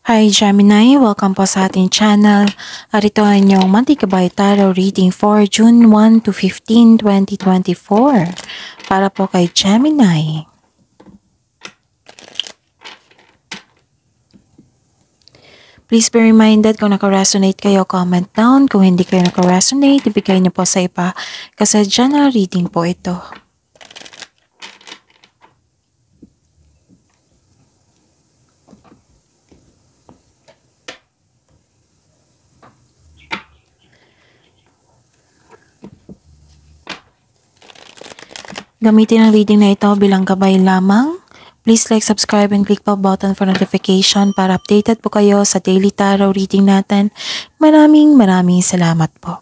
Hi Gemini, welcome po sa ating channel. At ito ay inyong monthly Gabay Tarot reading for June 1 to 15, 2024 para po kay Gemini. Please be reminded kung naka-resonate kayo, comment down. Kung hindi kayo naka-resonate, ibigay niyo po sa iba kasi general reading po ito. Gamitin ang reading na ito bilang gabay lamang. Please like, subscribe, and click pa button for notification para updated po kayo sa daily tarot reading natin. Maraming salamat po.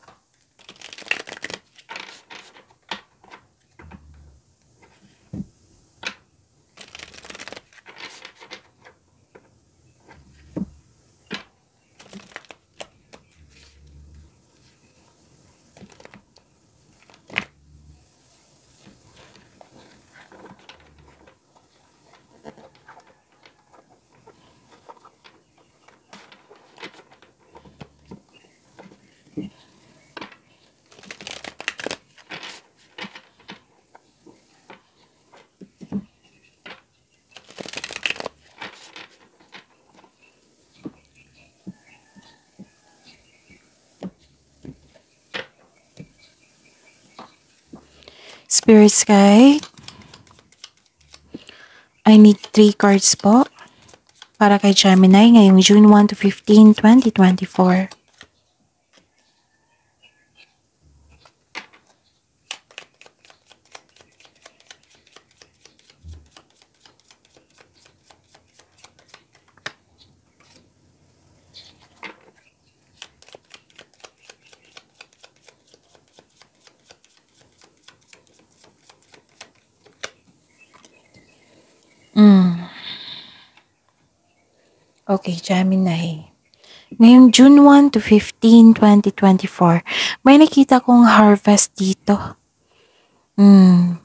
Spirits guide, I need 3 cards po para kay Gemini ngayong June 1 to 15, 2024. Okay, Gemini. Ngayong June 1 to 15, 2024, may nakita kong harvest dito.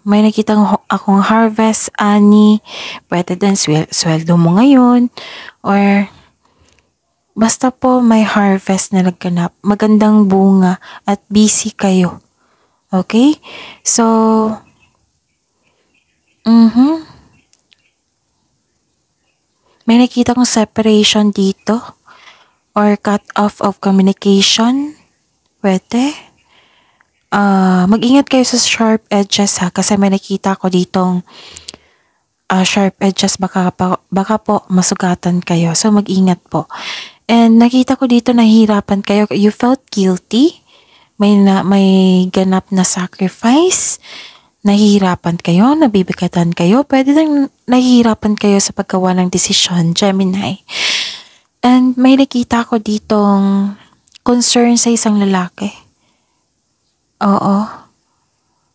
May nakita akong harvest, ani, pwede din sweldo mo ngayon, or basta po may harvest na nagganap, magandang bunga, at busy kayo. Okay? So, may nakita kong separation dito or cut off of communication. Pwede. Mag-ingat kayo sa sharp edges ha, kasi may nakita ko ditong sharp edges, baka po masugatan kayo. So mag-ingat po. And nakita ko dito nahihirapan kayo. You felt guilty. May ganap na sacrifice. Nahihirapan kayo, nabibigatan kayo, pwede nang nahihirapan kayo sa paggawa ng desisyon, Gemini. And may nakita ko ditong concern sa isang lalaki. Oo.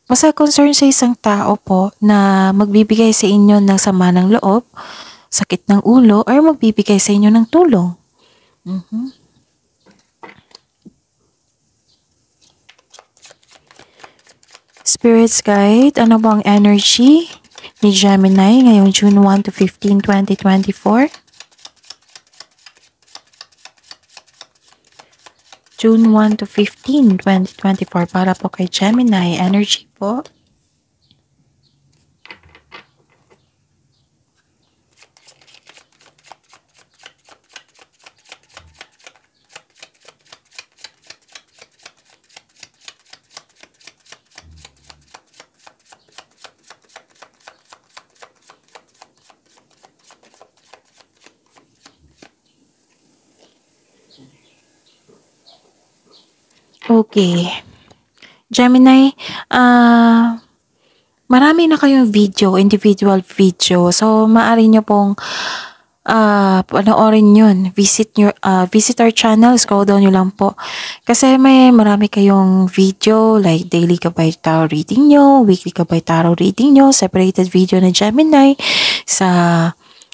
Basta concern sa isang tao po na magbibigay sa inyo ng sama ng loob, sakit ng ulo, or magbibigay sa inyo ng tulong. Spirits guide, ano bang energy ni Gemini ngayong June 1 to 15, 2024? June 1 to 15, 2024 para po kay Gemini. Energy po. Okay. Gemini, marami na kayong video, individual video. So, maaari nyo pong panoorin yun. Visit our channel, scroll down nyo lang po. Kasi marami kayong video, like daily Gabay Tarot reading nyo, weekly Gabay Tarot reading nyo, separated video na Gemini sa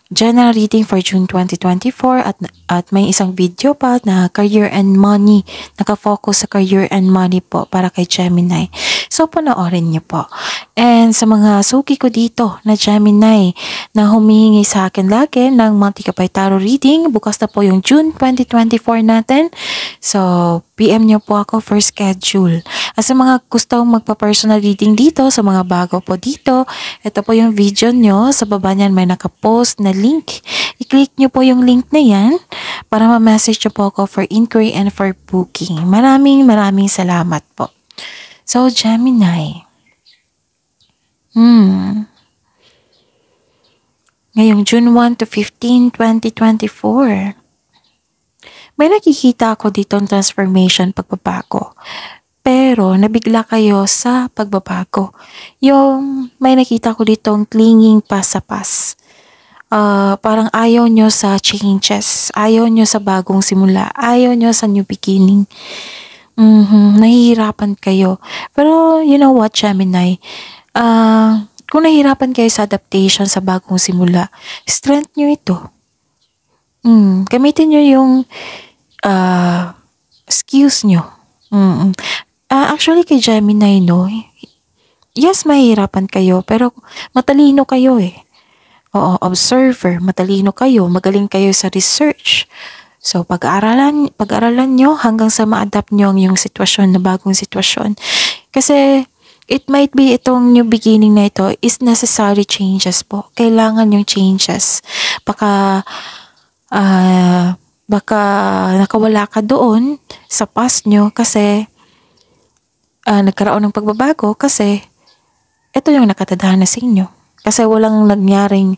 general reading for June 2024 at may isang video pa na career and money, nakafocus sa career and money po para kay Gemini. So, panoorin niyo po. And sa mga suki ko dito na Gemini na humihingi sa akin lagi ng Monthly Kapay Tarot reading, bukas na po yung June 2024 natin. So, PM niyo po ako for schedule. At sa mga gustong magpa-personal reading dito, sa mga bago po dito, ito po yung video nyo. Sa baba niyan may nakapost na link. I-click nyo po yung link na yan para ma-message nyo po ako for inquiry and for booking. Maraming salamat po. So, Gemini. Ngayong June 1 to 15, 2024. May nakikita ako dito ng transformation, pagbabago. Pero nabigla kayo sa pagbabago. Yung may nakita ko ditong clinging pa sa past. Parang ayaw nyo sa changes. Ayaw nyo sa bagong simula. Ayaw nyo sa new beginning. Nahihirapan kayo. Pero you know what, Gemini? Kung nahihirapan kayo sa adaptation sa bagong simula, strength nyo ito. Gamitin nyo yung skills nyo. Actually, kay Gemini, no? Yes, mahihirapan kayo, pero matalino kayo eh. Oo, observer, matalino kayo, magaling kayo sa research. So, pag-aralan nyo hanggang sa ma-adapt nyo ang yung sitwasyon na bagong sitwasyon. Kasi, it might be itong new beginning na ito is necessary changes po. Kailangan yung changes. Baka nakawala ka doon sa past nyo kasi nagkaroon ng pagbabago kasi ito yung nakatadhana sa inyo. Kasi walang nangyaring,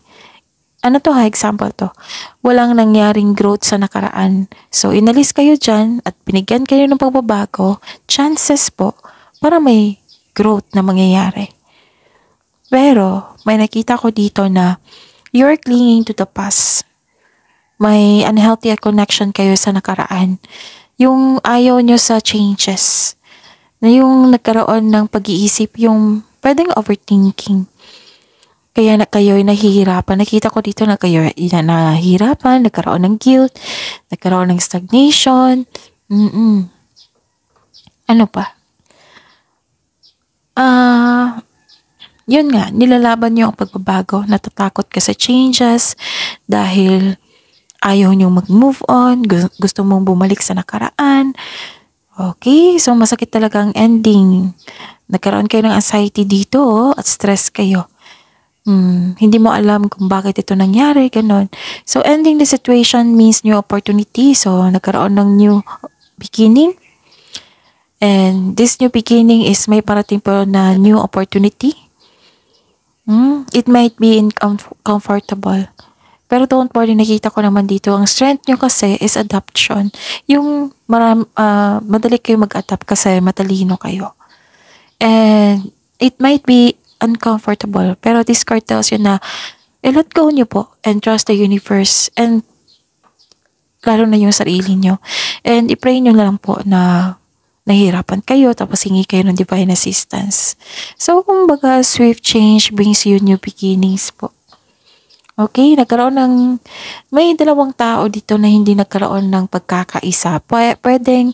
example to, walang nangyaring growth sa nakaraan. So, inalis kayo dyan at binigyan kayo ng pagbabago, chances po para may growth na mangyayari. Pero, may nakita ko dito na you're clinging to the past. May unhealthy connection kayo sa nakaraan. Yung ayaw nyo sa changes. Na yung nagkaroon ng pag-iisip, yung pwedeng overthinking. Kaya na kayo'y nahihirapan. Nakita ko dito na kayo nahihirapan, nagkaroon ng guilt, nagkaroon ng stagnation. Ano pa? Yun nga, nilalaban nyo ang pagbabago. Natatakot ka sa changes dahil ayaw nyo mag-move on, gusto mong bumalik sa nakaraan. Okay, so masakit talaga ang ending. Nagkaroon kayo ng anxiety dito at stress kayo. Hindi mo alam kung bakit ito nangyari, ganon. So, ending the situation means new opportunity. So, nagkaroon ng new beginning. And this new beginning is may parating po na new opportunity. It might be uncomfortable. Pero don't worry, nakita ko naman dito, ang strength nyo kasi is adaptation. Yung madali kayo mag-adapt kasi matalino kayo. And it might be uncomfortable, pero this card tells you na let go nyo po and trust the universe and lalo na yung sarili nyo. And i-pray nyo na lang po na nahihirapan kayo tapos hingi kayo ng divine assistance. So, kumbaga, swift change brings you new beginnings po. Okay, may dalawang tao dito na hindi nagkaroon ng pagkakaisa. Pwedeng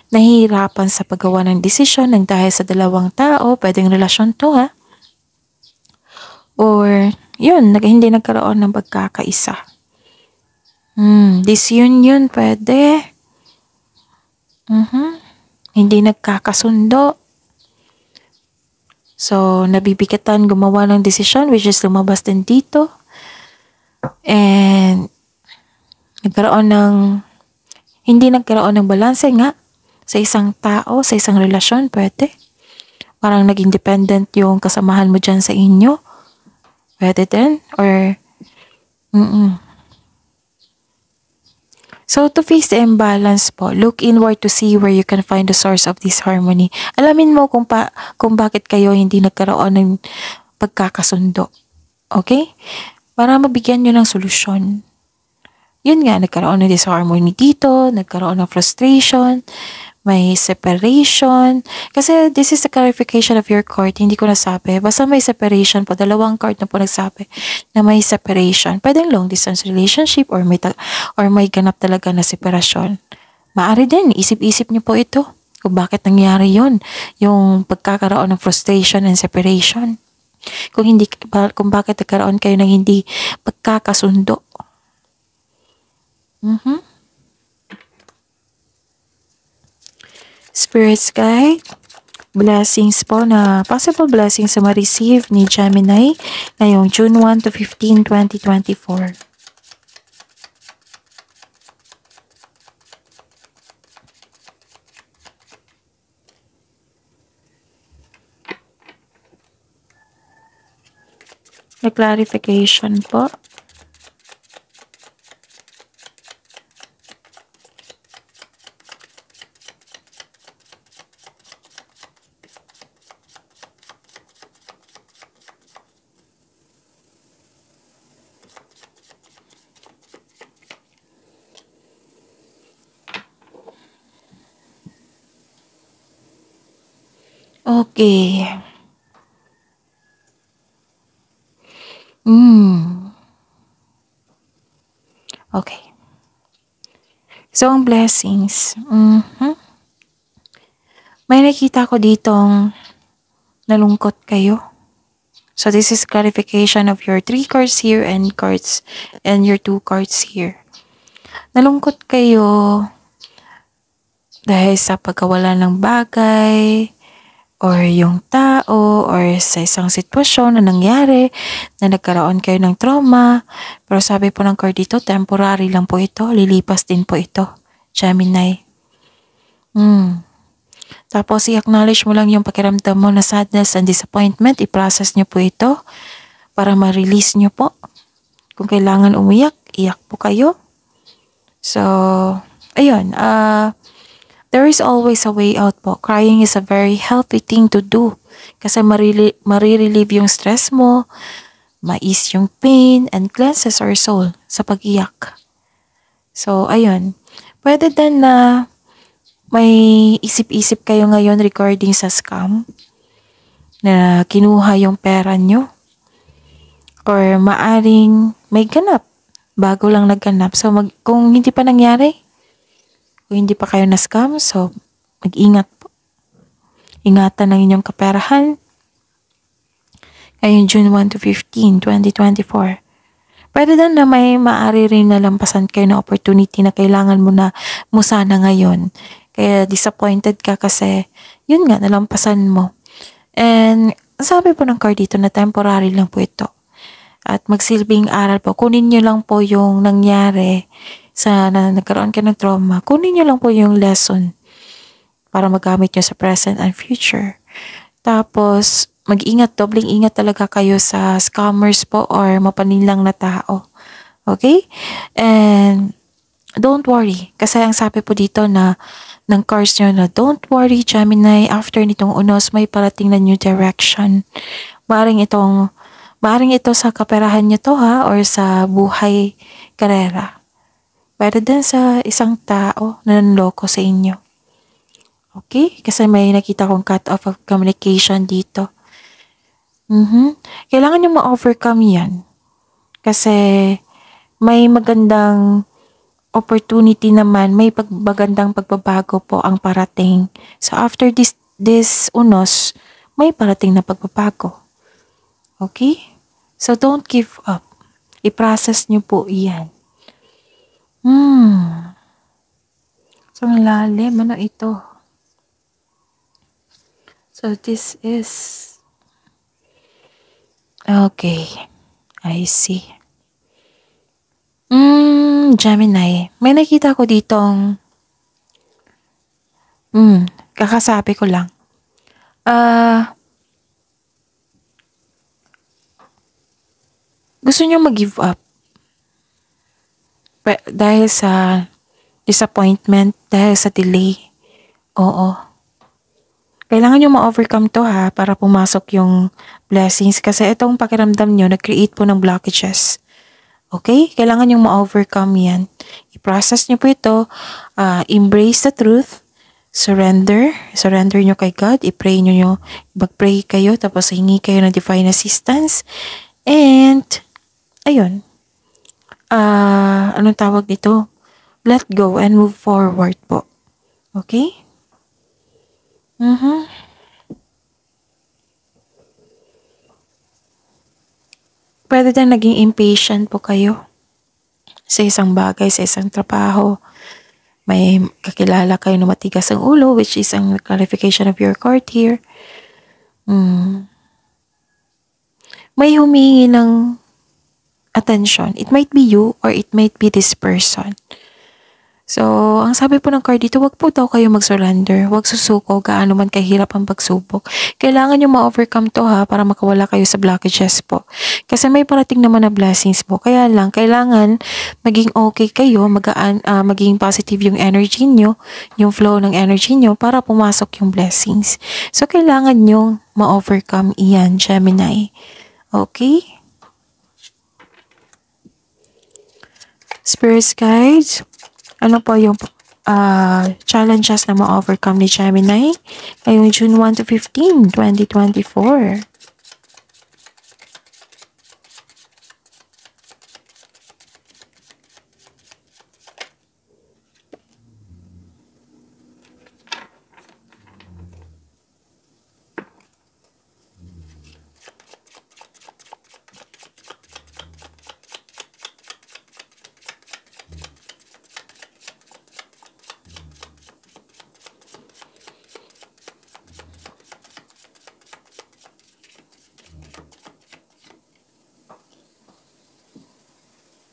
nahihirapan sa paggawa ng desisyon ng dahil sa dalawang tao, pwedeng relasyon to ha. Or, yun, hindi nagkaroon ng pagkakaisa. Disunion, pwede. Hindi nagkakasundo. So, nabibigatan gumawa ng desisyon, which is lumabas din dito. And, hindi nagkaroon ng balanse nga sa isang tao, sa isang relasyon, pwede. Parang naging dependent yung kasamahan mo dyan sa inyo. Pwede din. Or, So, to face the imbalance po, look inward to see where you can find the source of this harmony. Alamin mo kung bakit kayo hindi nagkaroon ng pagkakasundo. Okay? Para mabigyan nyo ng solusyon. Yun nga, nagkaroon ng disharmony dito, nagkaroon ng frustration, may separation. Kasi this is the clarification of your card. Hindi ko nasabi. Basta may separation po. Dalawang card na po nagsabi na may separation. Pwedeng long distance relationship or may ganap talaga na separasyon. Maaari din. Isip-isip niyo po ito. Kung bakit nangyari yun, yung pagkakaroon ng frustration and separation. Kung bakit nagkaroon kayo ng hindi pagkakasundo. Spirits guide, blessings po na possible blessings na ma-receive ni Gemini ngayong June 1 to 15, 2024. Na clarification po. Okay. Okay. So, ang blessings. May nakita ko ditong nalungkot kayo. So, this is clarification of your 3 cards here and your 2 cards here. Nalungkot kayo dahil sa pagkawala ng bagay, or yung tao, or sa isang sitwasyon na nangyari, na nagkaroon kayo ng trauma. Pero sabi po ng card dito, temporary lang po ito, lilipas din po ito, Gemini. Tapos i-acknowledge mo lang yung pakiramdam mo na sadness and disappointment, i-process nyo po ito para ma-release nyo po. Kung kailangan umiyak, iyak po kayo. So, ayun, there is always a way out po. Crying is a very healthy thing to do. Kasi marirelieve yung stress mo, ma-ease yung pain, and cleanses our soul sa pag-iyak. So, ayun. Pwede din na may isip-isip kayo ngayon regarding sa scam na kinuha yung pera nyo. Or maaring may ganap, bago lang nagganap. So, kung hindi pa nangyari, kung hindi pa kayo na-scam, so mag-ingat po. Ingatan ang inyong kaperahan. Ngayon June 1 to 15, 2024. Pwede din na may maaari rin nalampasan kayo na opportunity na kailangan mo sana ngayon. Kaya disappointed ka kasi yun nga, nalampasan mo. And sabi po ng card dito na temporary lang po ito. At magsilbing aral po. Kunin nyo lang po yung nangyari na nagkaroon ka ng trauma. Kunin nyo lang po yung lesson para magamit nyo sa present and future. Tapos, mag-ingat, dobling ingat talaga kayo sa scammers po or mapanilang na tao. Okay? And don't worry. Kasi ang sabi po dito na ng cards nyo na don't worry Gemini, after nitong unos may parating na new direction. Maaring ito sa kaperahan nyo to ha, or sa buhay karera. Pwede din sa isang tao na nanloko sa inyo. Okay? Kasi may nakita kong cut off of communication dito. Kailangan nyo ma-overcome yan. Kasi may magandang opportunity naman, may magandang pagbabago po ang parating. So after this unos, may parating na pagbabago. Okay? So don't give up. I-process nyo po iyan. So, ang lalim. Ano ito? So, this is... Okay. I see. Gemini. May nakita ko ditong... kakasabi ko lang. Gusto nyo mag-give up. Dahil sa disappointment, dahil sa delay. Oo. Kailangan nyo ma-overcome to ha, para pumasok yung blessings. Kasi itong pakiramdam nyo, nag-create po ng blockages. Okay? Kailangan nyo ma-overcome yan. I-process nyo po ito. Embrace the truth. Surrender. Surrender nyo kay God. I-pray nyo. Mag-pray kayo. Tapos hingi kayo ng divine assistance. And, ayun. Anong tawag dito? Let go and move forward po. Okay? Mhm. Puwede din naging impatient po kayo sa isang bagay, sa isang trabaho. May kakilala kayo na matigas ang ulo, which is ang clarification of your card here. May humihingi ng attention. It might be you or it might be this person. So, ang sabi po ng card dito, wag po daw kayo mag-surrender. Wag susuko, gaano man kahirap ang pagsubok. Kailangan nyo ma-overcome to ha, para makawala kayo sa blockages po. Kasi may parating naman na blessings po. Kaya lang, kailangan maging okay kayo, maging positive yung energy nyo, yung flow ng energy nyo para pumasok yung blessings. So, kailangan nyo ma-overcome iyan, Gemini. Okay? Spirit guides, ano po yung challenges na ma-overcome ni Gemini ngayong June 1 to 15, 2024?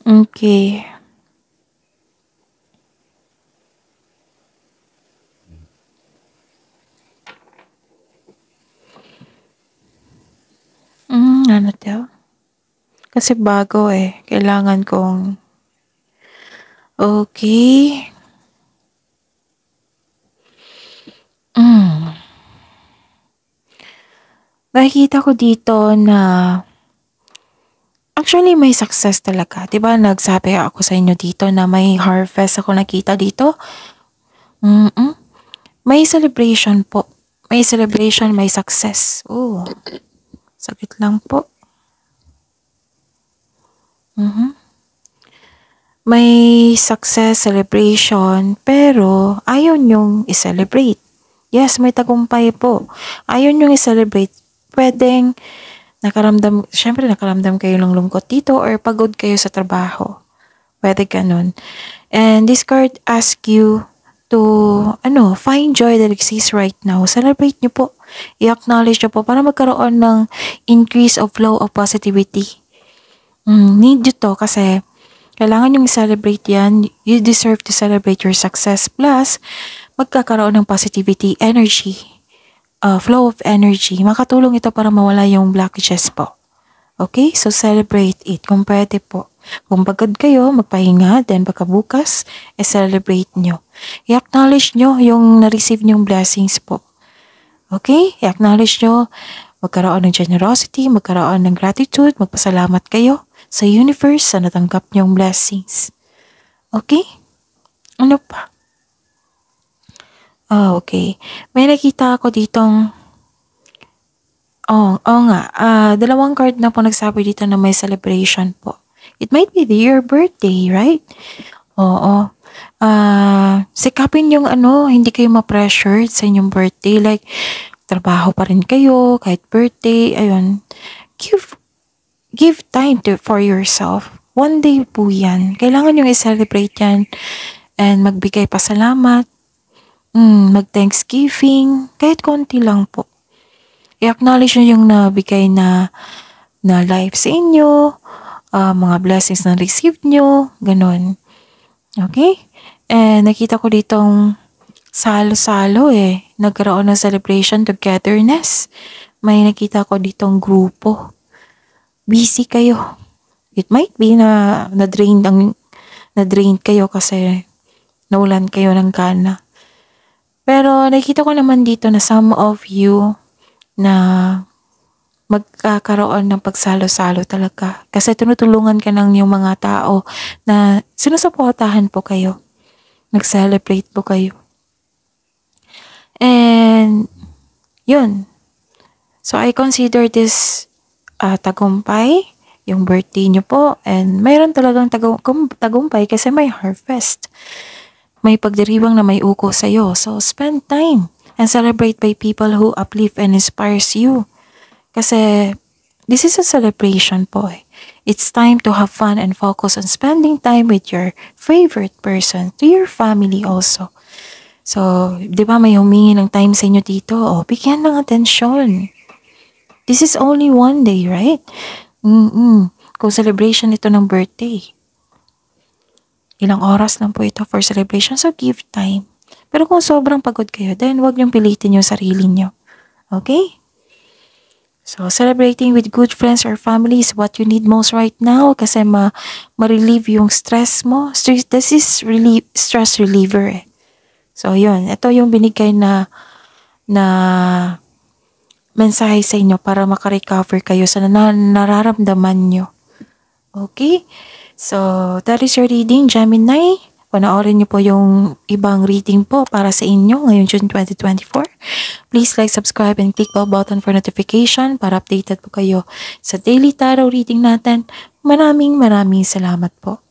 Okay. Ano daw? Kasi bago eh. Kailangan kong... Okay. Nakikita ko dito na... Actually, may success talaga. Diba, nagsabi ako sa inyo dito na may harvest ako nakita dito? May celebration po. May celebration, may success. Oh, sakit lang po. May success, celebration, pero ayaw nyong i-celebrate. Yes, may tagumpay po. Ayaw nyong i-celebrate. Pwedeng syempre nakaramdam kayo ng lungkot dito or pagod kayo sa trabaho. Pwede ganun. And this card asks you to, find joy that exists right now. Celebrate nyo po. I-acknowledge nyo po para magkaroon ng increase of flow of positivity. Need nyo to kasi kailangan yung celebrate yan. You deserve to celebrate your success. Plus, magkakaroon ng positivity, energy, flow of energy. Makatulong ito para mawala yung blockages po. Okay? So, celebrate it kung pwede po. Kung pagod kayo, magpahinga, then pagkabukas, celebrate nyo. I-acknowledge nyo yung na-receive nyong blessings po. Okay? I-acknowledge nyo, magkaroon ng generosity, magkaroon ng gratitude, magpasalamat kayo sa universe sa natanggap niyong blessings. Okay? Ano pa? Okay. May nakita ako ditong dalawang card na po nagsabi dito na may celebration po. It might be your birthday, right? Oo. Sikapin yung hindi kayo ma-pressured sa inyong birthday. Like, trabaho pa rin kayo, kahit birthday, ayun. Give time for yourself. One day po yan. Kailangan yung i-celebrate yan and magbigay pasalamat, mag-thanksgiving, kahit konti lang po. I-acknowledge nyo yung nabigay na life sa inyo, mga blessings na received nyo, ganun. Okay? And nakita ko ditong salo-salo eh. Nagkaroon ng celebration, togetherness. May nakita ko ditong grupo. Busy kayo. It might be na na-drain kayo kasi nawalan kayo ng gana. Pero nakita ko naman dito na some of you na magkakaroon ng pagsalo-salo talaga. Kasi tinutulungan ka ng yung mga tao na sinusuportahan po kayo. Nag-celebrate po kayo. And yun. So I consider this tagumpay, yung birthday nyo po, and mayroon talagang tagumpay kasi may harvest. May pagdiriwang na may uko sa'yo. So, spend time. and celebrate by people who uplift and inspires you. Kasi this is a celebration po eh. It's time to have fun and focus on spending time with your favorite person, to your family also. So, di ba may humingi ng time sa inyo dito? O, bigyan ng atensyon. This is only one day, right? Kung celebration ito ng birthday. Ilang oras lang po ito for celebration, so give time. Pero kung sobrang pagod kayo, then wag niyong pilitin yung sarili niyo. Okay? So, celebrating with good friends or family is what you need most right now kasi ma-relieve yung stress mo. This is stress reliever eh. So, yun. Ito yung binigay na mensahe sa inyo para makarecover kayo sa nararamdaman nyo. Okay? So, that is your reading, Gemini. Panoorin niyo po yung ibang reading po para sa inyo ngayong June 2024. Please like, subscribe, and click bell button for notification para updated po kayo sa daily tarot reading natin. Maraming salamat po.